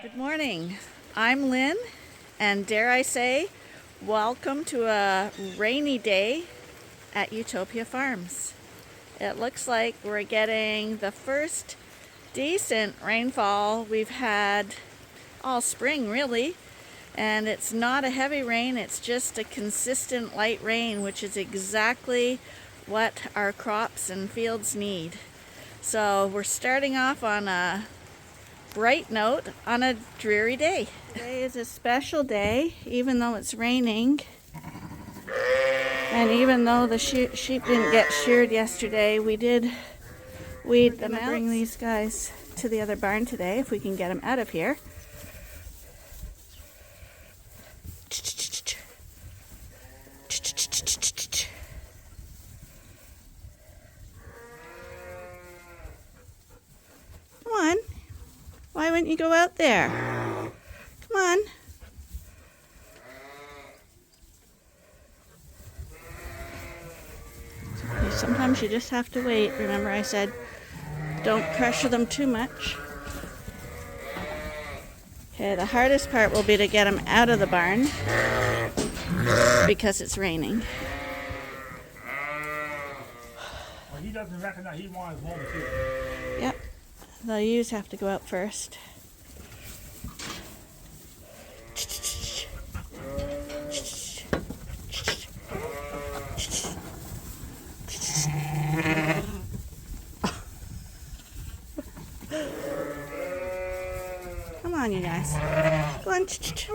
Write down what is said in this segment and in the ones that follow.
Good morning. I'm Lynn, and dare I say, welcome to a rainy day at Ewetopia Farms. It looks like we're getting the first decent rainfall we've had all spring, really. And it's not a heavy rain, it's just a consistent light rain, which is exactly what our crops and fields need. So we're starting off on a bright note on a dreary day. Today is a special day, even though it's raining. And even though the sheep didn't get sheared yesterday, we did weed them out. Bring these guys to the other barn today, if we can get them out of here. Come on. Why wouldn't you go out there? Come on. Sometimes you just have to wait. Remember I said don't pressure them too much. Okay, the hardest part will be to get them out of the barn because it's raining. Well, he doesn't reckon that he wants home too. Yep, the ewes have to go out first. Come on, you guys. Go on. It's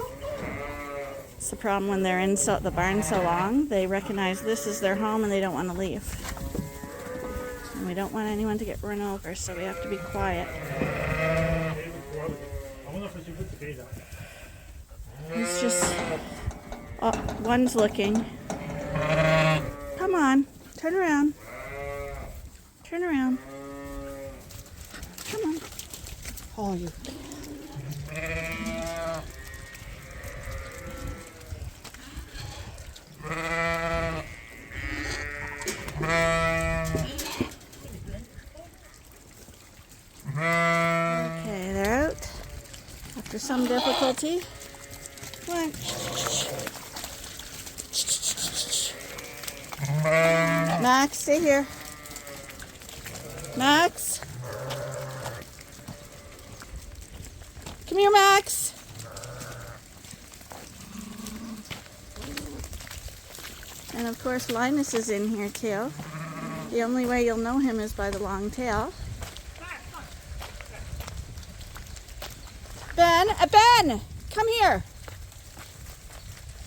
the problem when they're in the barn so long. They recognize this is their home and they don't want to leave. And we don't want anyone to get run over, so we have to be quiet. It's just... Oh, one's looking. Come on. Turn around. Turn around. Come on. Oh, you... Okay, they're out after some difficulty. Come on. Max, stay here. Max. Come here, Max. And of course Linus is in here too. The only way you'll know him is by the long tail. Ben, come here.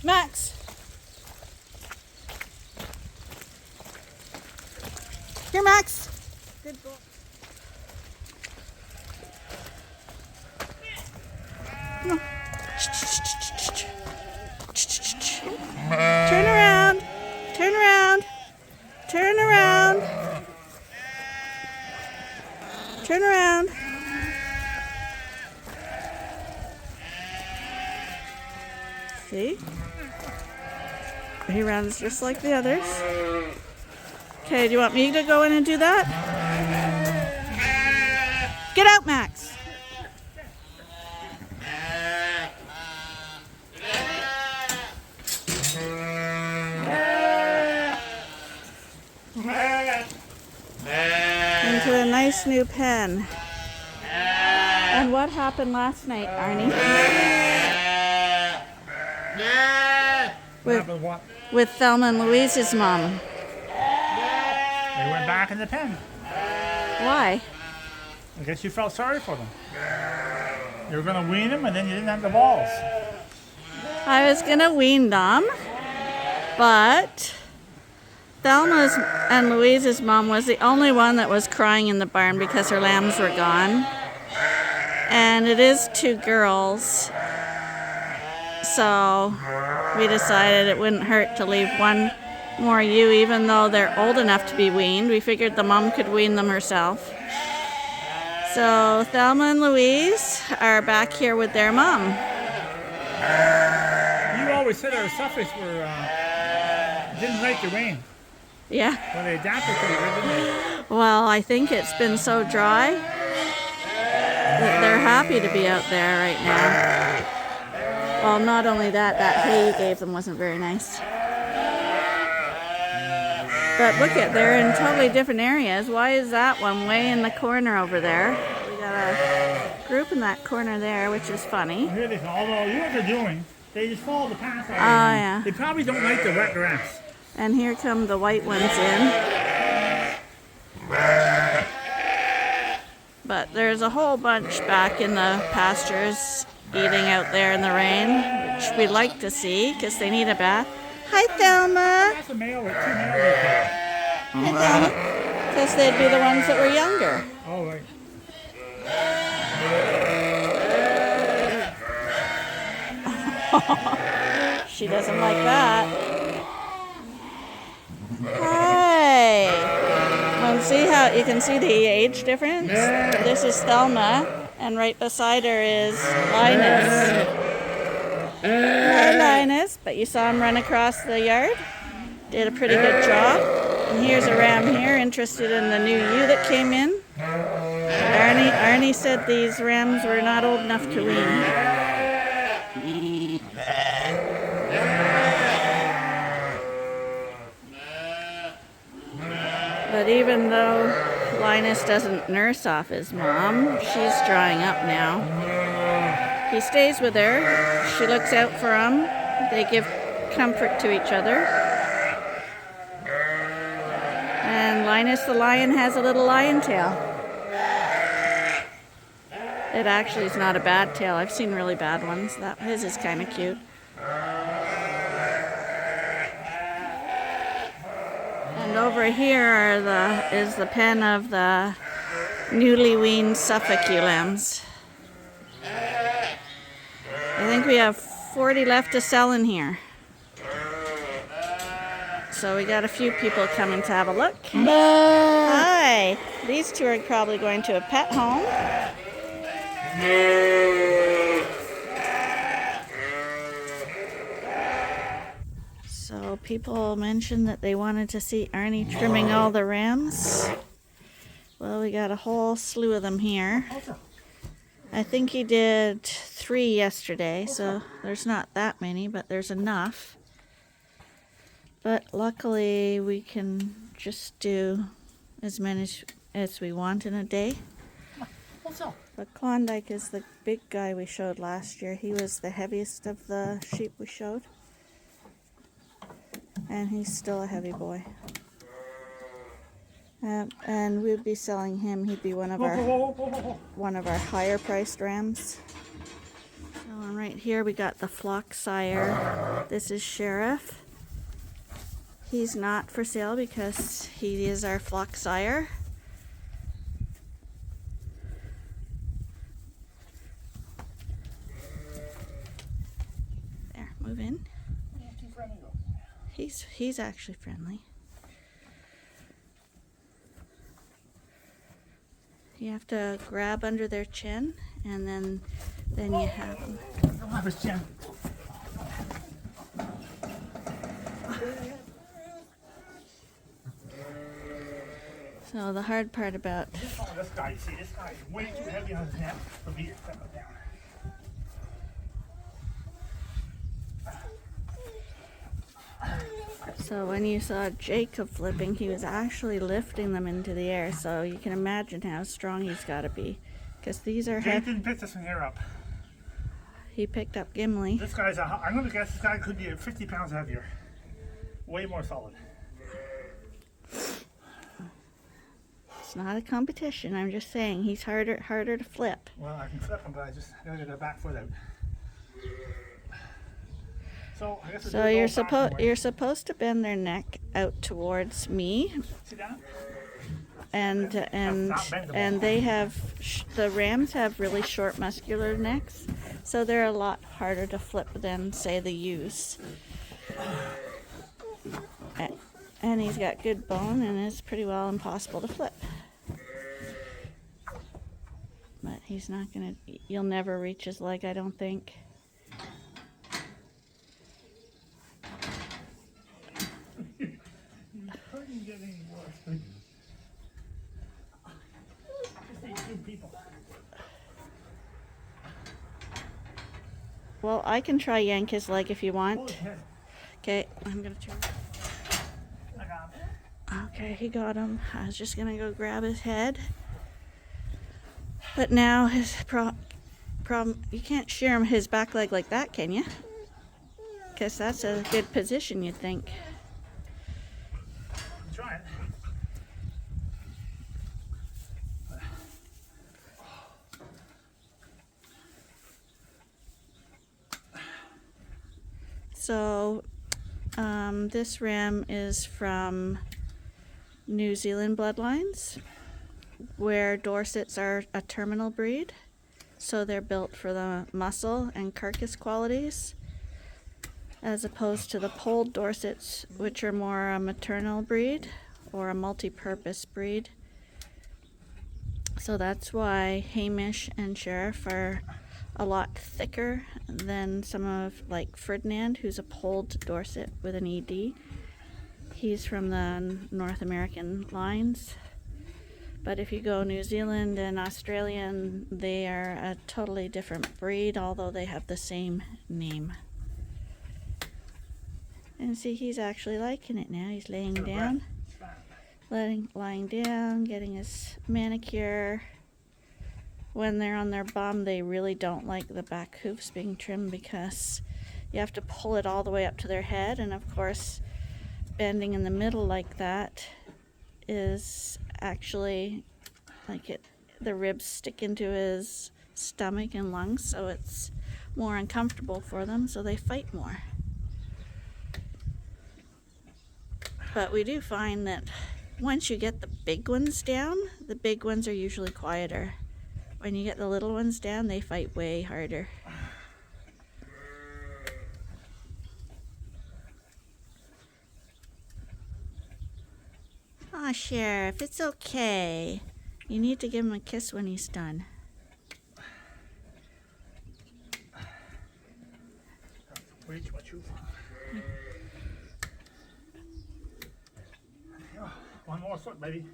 Max. Here, Max. Good boy. Come on. Turn around. Turn around. Turn around. Turn around. See? He runs just like the others. Okay, do you want me to go in and do that? Get out, Max. Into a nice new pen. And what happened last night, Arnie? With Thelma and Louise's mom. They went back in the pen. Why? I guess you felt sorry for them. You were going to wean them and then you didn't have the balls. I was going to wean them, but Thelma's and Louise's mom was the only one that was crying in the barn because her lambs were gone. And it is 2 girls, so we decided it wouldn't hurt to leave one more ewe, even though they're old enough to be weaned. We figured the mom could wean them herself. So Thelma and Louise are back here with their mom. You always said our Suffolks didn't like the rain. Yeah. Well, they adapted to it, didn't they? Well, I think it's been so dry They're happy to be out there right now. Well, not only that, that hay you gave them wasn't very nice. But look at, they're in totally different areas. Why is that one way in the corner over there? We got a group in that corner there, which is funny. Here they go. Although, you know what they're doing? They just follow the path. Oh, yeah. They probably don't like the wet grass. And here come the white ones in. But there's a whole bunch back in the pastures eating out there in the rain, which we like to see because they need a bath. Hi, Thelma. That's a male with 2 males right there. Hi, Thelma. Because they'd be the ones that were younger. Oh, right. She doesn't like that. Hi. Well, see how you can see the age difference? This is Thelma, and right beside her is Linus. Hi, Linus. But you saw him run across the yard? Did a pretty good job. And here's a ram here interested in the new ewe that came in. Arnie said these rams were not old enough to wean. But even though Linus doesn't nurse off his mom, she's drying up now. He stays with her. She looks out for him. They give comfort to each other. And Linus the lion has a little lion tail. It actually is not a bad tail. I've seen really bad ones. His is kind of cute. And over here is the pen of the newly weaned Suffolk lambs. I think we have 40 left to sell in here. So we got a few people coming to have a look. Hi! These two are probably going to a pet home. So people mentioned that they wanted to see Arnie trimming all the rams. Well, we got a whole slew of them here. I think he did 3 yesterday, so there's not that many, but there's enough. But luckily we can just do as many as we want in a day. But Klondike is the big guy we showed last year. He was the heaviest of the sheep we showed. And he's still a heavy boy. And we'd be selling him. He'd be one of our higher priced rams. So right here we got the flock sire. This is Sheriff. He's not for sale because he is our flock sire. There, move in. He's actually friendly. You have to grab under their chin, and then you have them. I don't have his chin. So the hard part about This guy, see, this guy is way too heavy on his neck for me to step it down. So when you saw Jacob flipping, he was actually lifting them into the air. So you can imagine how strong he's got to be, because these are Jake heavy. didn't pick this one here up. He picked up Gimli. This guy's, I'm going to guess this guy could be 50 pounds heavier. Way more solid. It's not a competition. I'm just saying he's harder to flip. Well, I can flip him, but I gotta get the back foot out. So I guess So you're supposed to bend their neck out towards me, sit down. and they have the rams have really short muscular necks, so they're a lot harder to flip than say the ewes. And he's got good bone, and it's pretty well impossible to flip. But he's not gonna. You'll never reach his leg, I don't think. Couldn't get any worse. Just need 2 people. Well, I can try yank his leg if you Hold want. his head. Okay, I'm gonna turn. I got him. Okay, he got him. I was just gonna go grab his head. But now his problem, you can't shear him his back leg like that, can you? Because that's a good position, you'd think. I'm trying. So, this ram is from New Zealand bloodlines, where Dorsets are a terminal breed. So they're built for the muscle and carcass qualities, as opposed to the polled Dorsets, which are more a maternal breed or a multi-purpose breed. So that's why Hamish and Sheriff are a lot thicker than some of like Ferdinand, who's a polled Dorset with an ED. He's from the North American lines. But if you go New Zealand and Australian, they are a totally different breed, although they have the same name. And see, he's actually liking it now. He's laying down, lying down, getting his manicure. When they're on their bum, they really don't like the back hoofs being trimmed because you have to pull it all the way up to their head. And of course, bending in the middle like that is actually like the ribs stick into his stomach and lungs, so it's more uncomfortable for them, so they fight more. But we do find that once you get the big ones down, the big ones are usually quieter. When you get the little ones down, they fight way harder. Aw, Sheriff, it's okay. You need to give him a kiss when he's done. Reach what you want. One more foot, baby.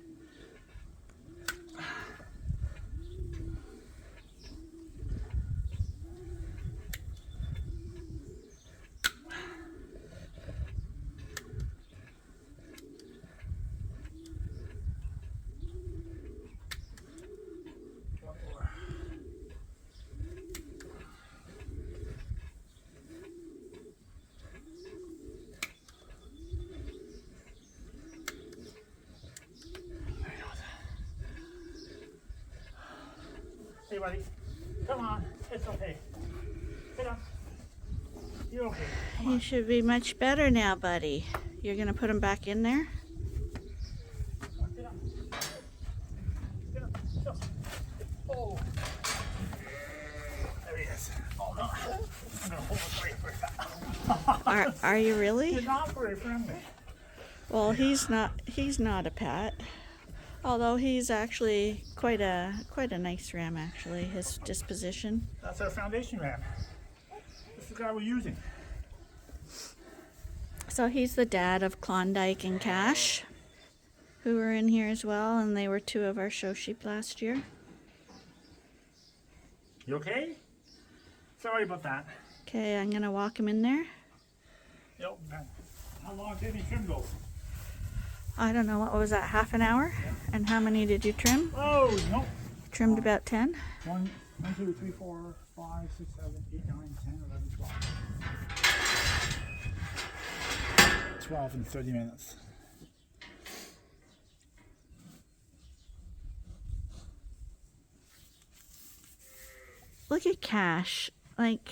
Hey, buddy. Come on. It's okay. Sit up. You're okay. Come on. You should be much better now, buddy. You're gonna put him back in there? Get up. Get up. Get up. Oh. There he is. Oh, no. I'm going to hold it for you for Are you really? You're not very friendly. Well, he's not a pet. Although he's actually quite a nice ram, actually, his disposition. That's our foundation ram. This is the guy we're using. So he's the dad of Klondike and Cash, who were in here as well, and they were 2 of our show sheep last year. You okay? Sorry about that. Okay, I'm gonna walk him in there. Yep. How long did he trim those? I don't know, what was that, half an hour? Yeah. And how many did you trim? Oh, no. Trimmed about 10? 1, 2, 3, 4, 5, 6, 7, 8, 9, 10, 11, 12. 12 in 30 minutes. Look at Cash. Like,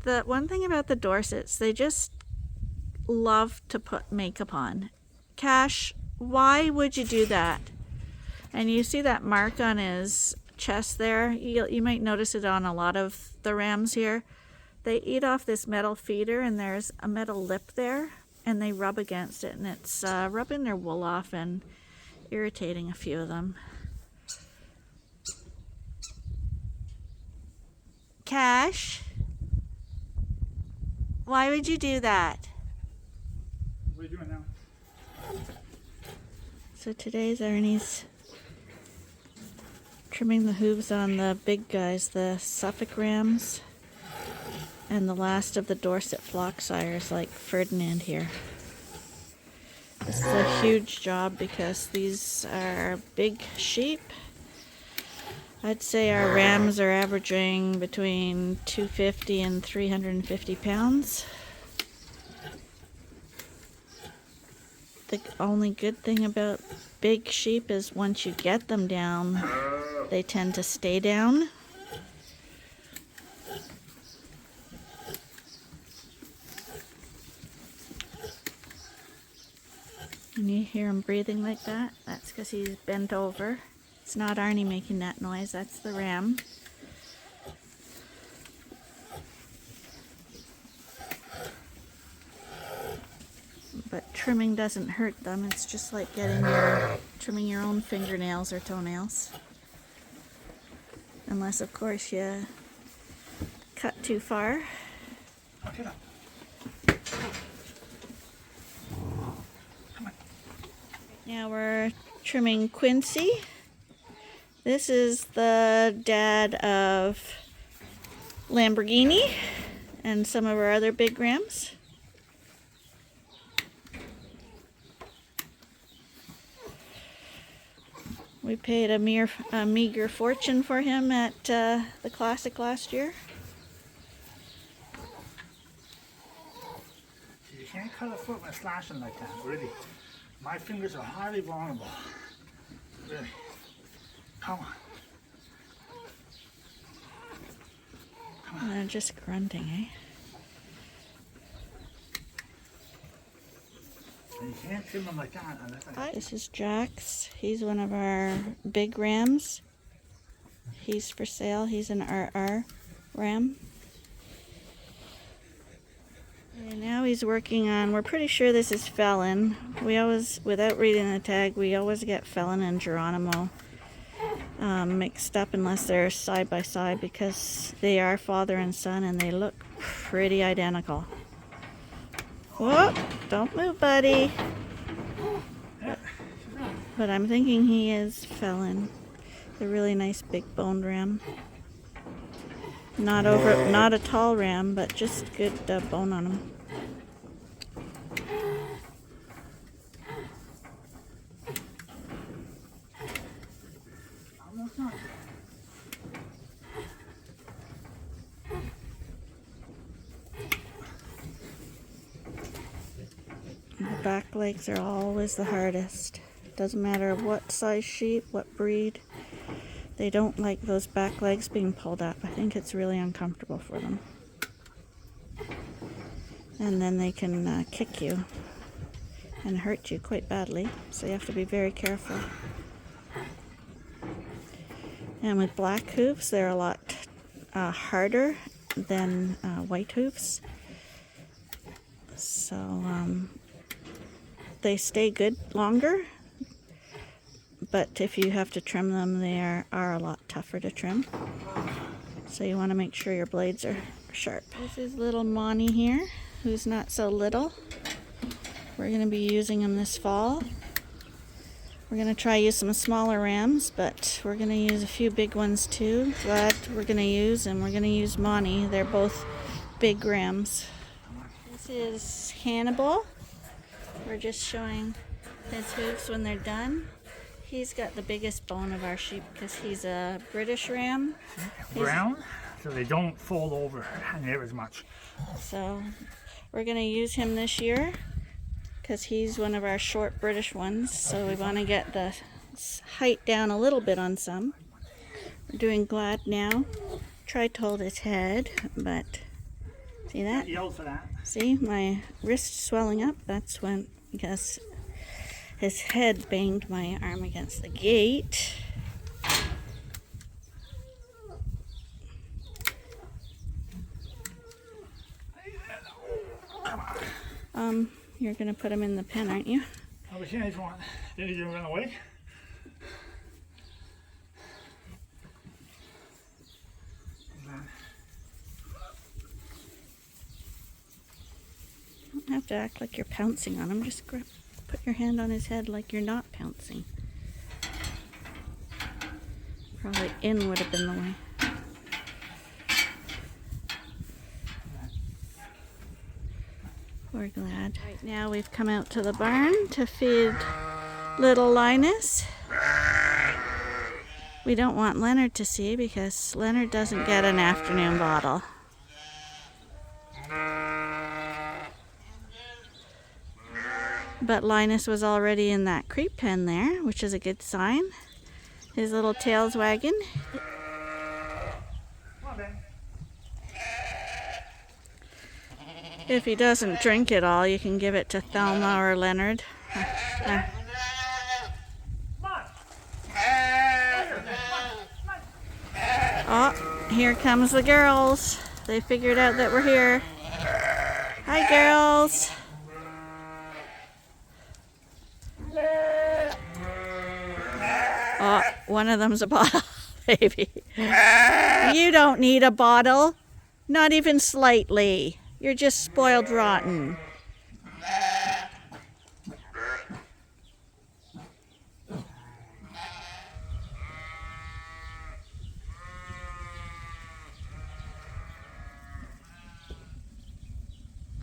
the one thing about the Dorsets, they just love to put makeup on. Cash, why would you do that? And you see that mark on his chest there? You might notice it on a lot of the rams here. They eat off this metal feeder, and there's a metal lip there, and they rub against it, and it's rubbing their wool off and irritating a few of them. Cash, why would you do that? What are you doing now? So today's Ernie's Trimming the hooves on the big guys, the Suffolk rams, and the last of the Dorset flock sires like Ferdinand here. This is a huge job because these are big sheep. I'd say our rams are averaging between 250 and 350 pounds. The only good thing about big sheep is once you get them down, they tend to stay down. And you hear him breathing like that? That's because he's bent over. It's not Arnie making that noise, that's the ram. But trimming doesn't hurt them. It's just like trimming your own fingernails or toenails. Unless, of course, you cut too far. Now we're trimming Quincy. This is the dad of Lamborghini and some of our other big rams. We paid a meager fortune for him at the Classic last year. You can't cut a foot by slashing like that, really. My fingers are highly vulnerable. Really. Come on. And they're just grunting, eh? You can't trim them like that unless This is Jax. He's one of our big rams. He's for sale. He's an RR ram. And now he's working on, we're pretty sure this is Felon. We always, without reading the tag, we always get Felon and Geronimo mixed up unless they're side by side because they are father and son and they look pretty identical. Whoop! Don't move, buddy. But I'm thinking he is Felon. A really nice big boned ram. Not a tall ram, but just good bone on him. The back legs are always the hardest. Doesn't matter what size sheep, what breed. They don't like those back legs being pulled up. I think it's really uncomfortable for them. And then they can kick you and hurt you quite badly. So you have to be very careful. And with black hooves, they're a lot harder than white hooves. So they stay good longer. But if you have to trim them, they are a lot tougher to trim. So you want to make sure your blades are sharp. This is little Monty here, who's not so little. We're going to be using him this fall. We're going to try use some smaller rams, but we're going to use a few big ones too. That we're going to use, and we're going to use Monty. They're both big rams. This is Hannibal. We're just showing his hooves when they're done. He's got the biggest bone of our sheep because he's a British ram. brown, so they don't fold over near as much. So we're going to use him this year because he's one of our short British ones. So we want to get the height down a little bit on some. We're doing Glad now. Tried to hold his head, but see that? Yelled for that. See my wrist swelling up? That's when, because his head banged my arm against the gate. You're gonna put him in the pen, aren't you? Oh, we can't one. Did he run away? You don't have to act like you're pouncing on him. Just put your hand on his head like you're not pouncing. Probably in would have been the way. We're glad. Right now we've come out to the barn to feed little Linus. We don't want Leonard to see because Leonard doesn't get an afternoon bottle. But Linus was already in that creep pen there, which is a good sign. His little tail's wagging. If he doesn't drink it all, you can give it to Thelma or Leonard. Oh, here comes the girls. They figured out that we're here. Hi, girls. Oh, one of them's a bottle, baby. You don't need a bottle. Not even slightly. You're just spoiled rotten.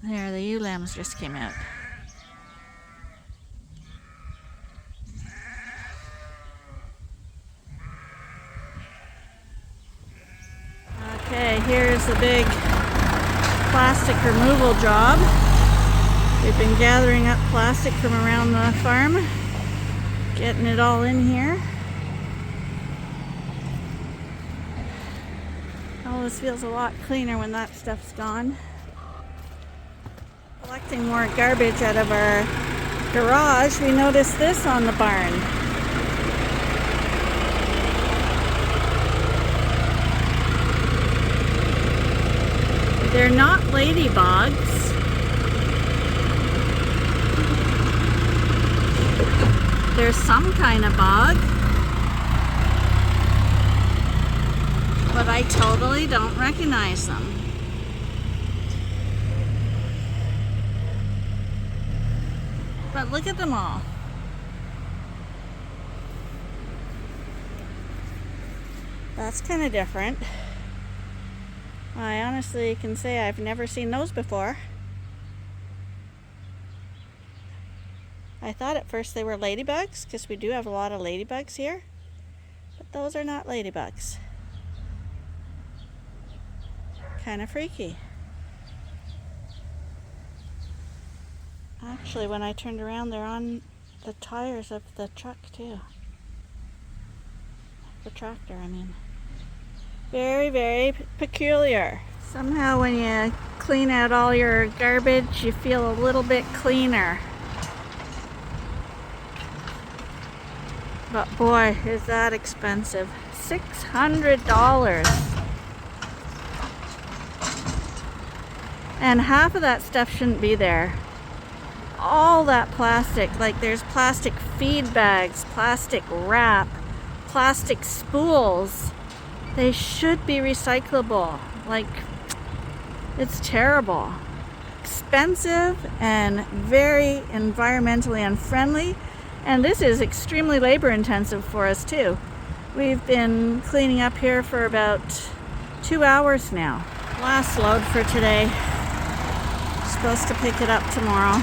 There, the ewe lambs just came out. Okay, here's the big plastic removal job. We've been gathering up plastic from around the farm, getting it all in here. Oh, this feels a lot cleaner when that stuff's gone. Collecting more garbage out of our garage, we noticed this on the barn. They're not ladybugs. They're some kind of bug. But I totally don't recognize them. But look at them all. That's kind of different. I honestly can say I've never seen those before. I thought at first they were ladybugs because we do have a lot of ladybugs here. But those are not ladybugs. Kind of freaky. Actually, when I turned around, they're on the tires of the truck too. The tractor, I mean. Very, very peculiar. Somehow when you clean out all your garbage, you feel a little bit cleaner. But boy, is that expensive. $600. And half of that stuff shouldn't be there. All that plastic, like there's plastic feed bags, plastic wrap, plastic spools. They should be recyclable. Like, it's terrible. Expensive and very environmentally unfriendly. And this is extremely labor intensive for us too. We've been cleaning up here for about 2 hours now. Last load for today. Supposed to pick it up tomorrow.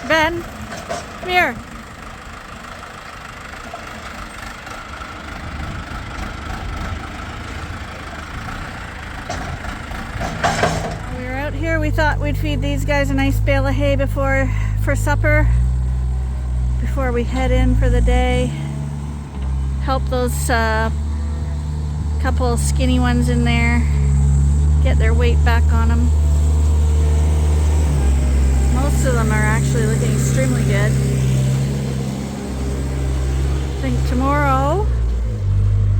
Ben, come here. We were out here, we thought we'd feed these guys a nice bale of hay for supper, before we head in for the day. Help those couple skinny ones in there get their weight back on them. Most of them are actually looking extremely good. I think tomorrow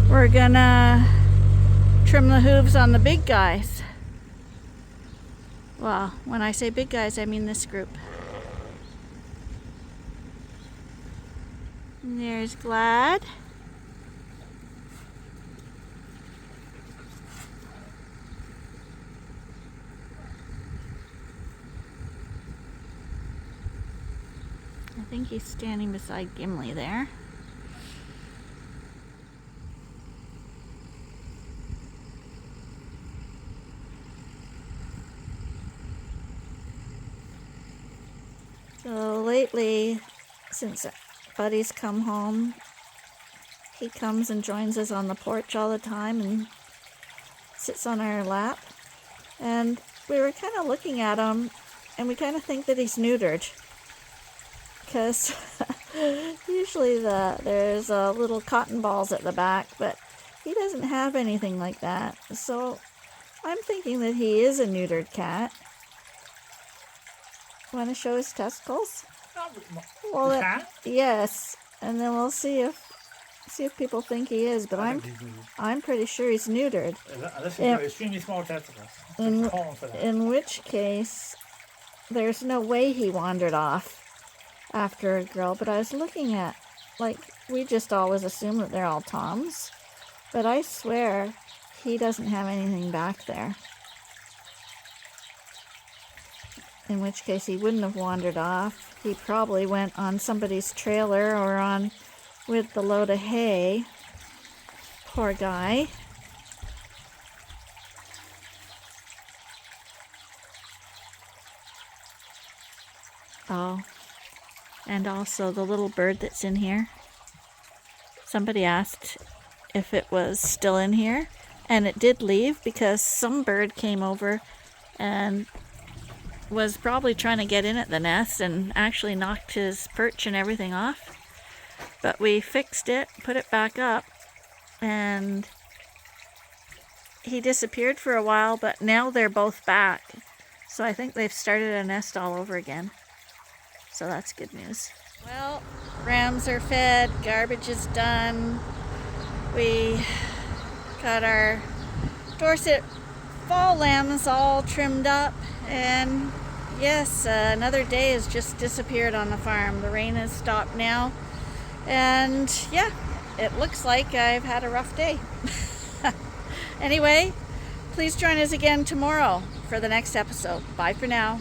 we're gonna trim the hooves on the big guys. Well, when I say big guys, I mean this group. And there's Glad. I think he's standing beside Gimli there. So lately, since Buddy's come home, he comes and joins us on the porch all the time and sits on our lap. And we were kind of looking at him, and we kind of think that he's neutered. Because usually there's little cotton balls at the back, but he doesn't have anything like that. So I'm thinking that he is a neutered cat. Want to show his testicles? Well, yes, and then we'll see if people think he is. But I'm pretty sure he's neutered. Unless he's got extremely small testicles. In which case, there's no way he wandered off after a girl. But I was looking at, like, we just always assume that they're all toms, but I swear he doesn't have anything back there. In which case he wouldn't have wandered off. He probably went on somebody's trailer or on with the load of hay. Poor guy. Oh, and also the little bird that's in here. Somebody asked if it was still in here, and it did leave because some bird came over and was probably trying to get in at the nest and actually knocked his perch and everything off. But we fixed it, put it back up, and he disappeared for a while, but now they're both back. So I think they've started a nest all over again. So that's good news. Well, rams are fed, garbage is done. We got our Dorset fall lambs all trimmed up, and yes, another day has just disappeared on the farm. The rain has stopped now, and yeah, it looks like I've had a rough day. Anyway, please join us again tomorrow for the next episode. Bye for now.